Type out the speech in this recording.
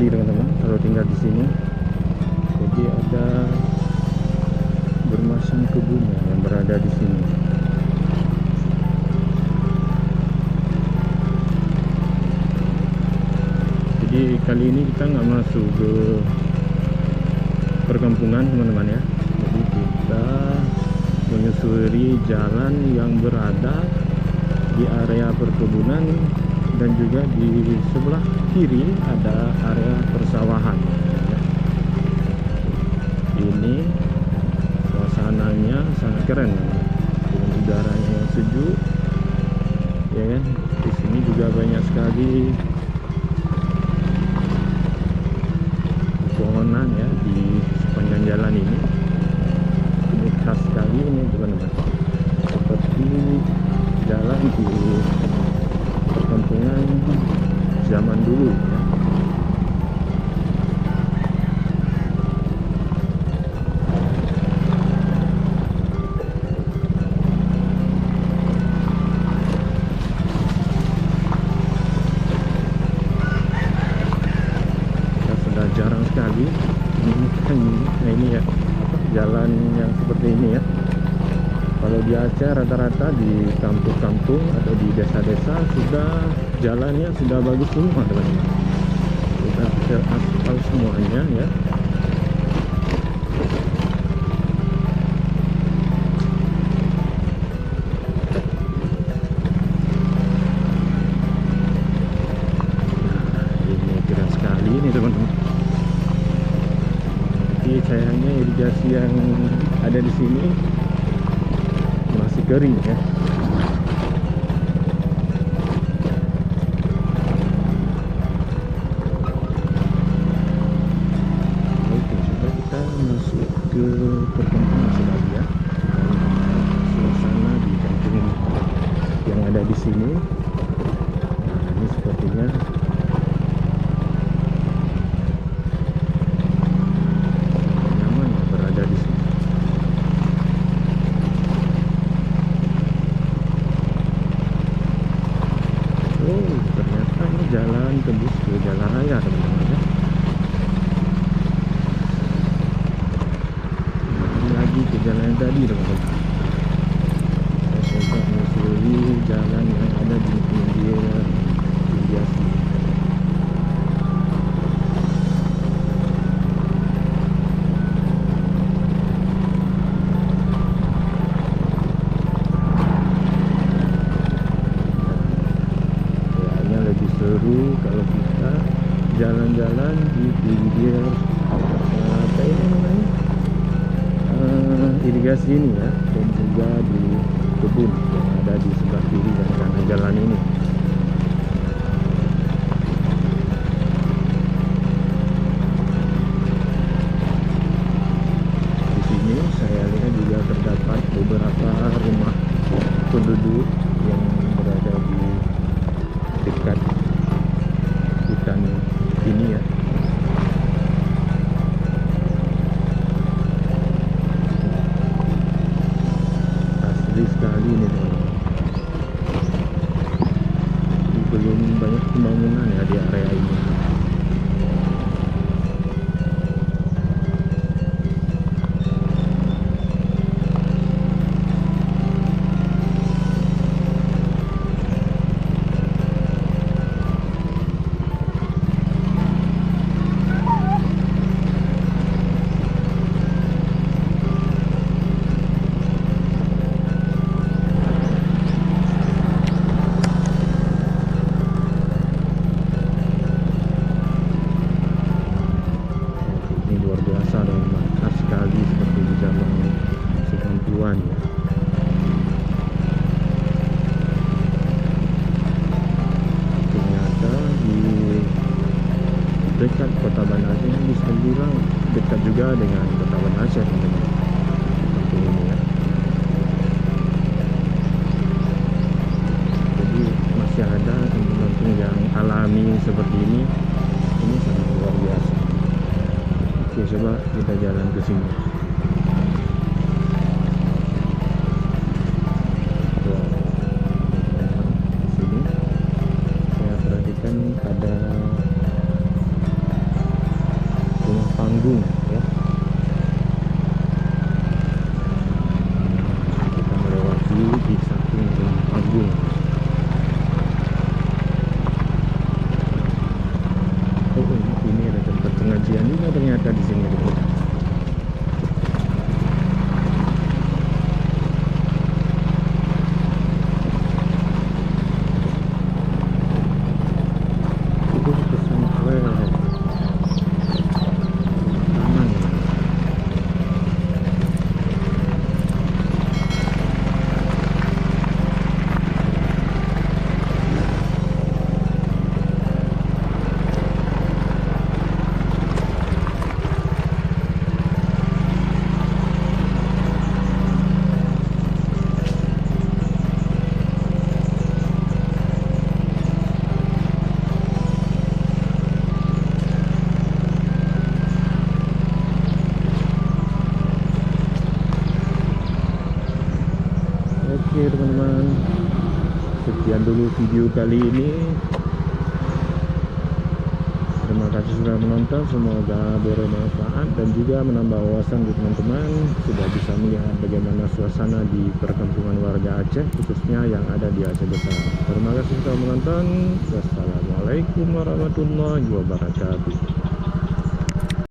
sekali teman-teman kalau tinggal di sini. Jadi ada bermacam kebun yang berada di sini. Jadi kali ini kita nggak masuk ke perkampungan teman-teman ya. Jadi kita menyusuri jalan yang berada di area perkebunan, dan juga di sebelah kiri ada area persawahan ya. Ini suasananya sangat keren dengan udaranya yang sejuk ya kan. Di sini juga banyak sekali pepohonan ya di sepanjang jalan ini. Ini khas sekali ini teman-teman, seperti jalan di perkampungan zaman dulu ya. Kita sudah jarang sekali menemukan ini ya, jalan yang seperti ini ya. Kalau di Aceh rata-rata di kampung-kampung atau di desa-desa sudah jalannya sudah bagus semua teman-teman, sudah teraspal semuanya ya. Nah, ini keren sekali ini teman-teman. Tapi sayangnya irigasi yang ada di sini masih kering ya. Oke, coba kita masuk ke perkampungan sekali ya. Suasana di kampung yang ada di sini. Nah, ini sepertinya nyaman ya berada di sini. Oh, ternyata ini jalan tembus ke jalan raya teman-teman ya. Ini lagi ke jalan yang tadi teman-teman. Saya coba menyusuri jalan yang ada di pinggir irigasi. Seru kalau kita jalan-jalan di pinggir apa ini namanya, irigasi ini ya, dan juga di kebun yang ada di sebelah kiri dan kanan jalan ini. Di sini saya lihat juga terdapat beberapa rumah penduduk yang berada di dekat hutan ini ya. Asli sekali ini teman-teman. Belum banyak pembangunan ya di area ini. Khas sekali seperti di zaman 90-an ya. Ternyata di dekat kota Banda Aceh ini bisa dibilang dekat juga dengan kota Banda Aceh teman-teman. Seperti ini ya. Jadi masih ada kampung-kampung yang alami seperti ini. Ini sangat luar biasa. Oke, coba kita jalan ke sini. Di sini saya perhatikan ada Oke teman-teman, sekian dulu video kali ini. Terima kasih sudah menonton, semoga bermanfaat dan juga menambah wawasan di teman-teman. Sudah bisa melihat bagaimana suasana di perkampungan warga Aceh, khususnya yang ada di Aceh Besar. Terima kasih sudah menonton. Wassalamualaikum warahmatullahi wabarakatuh.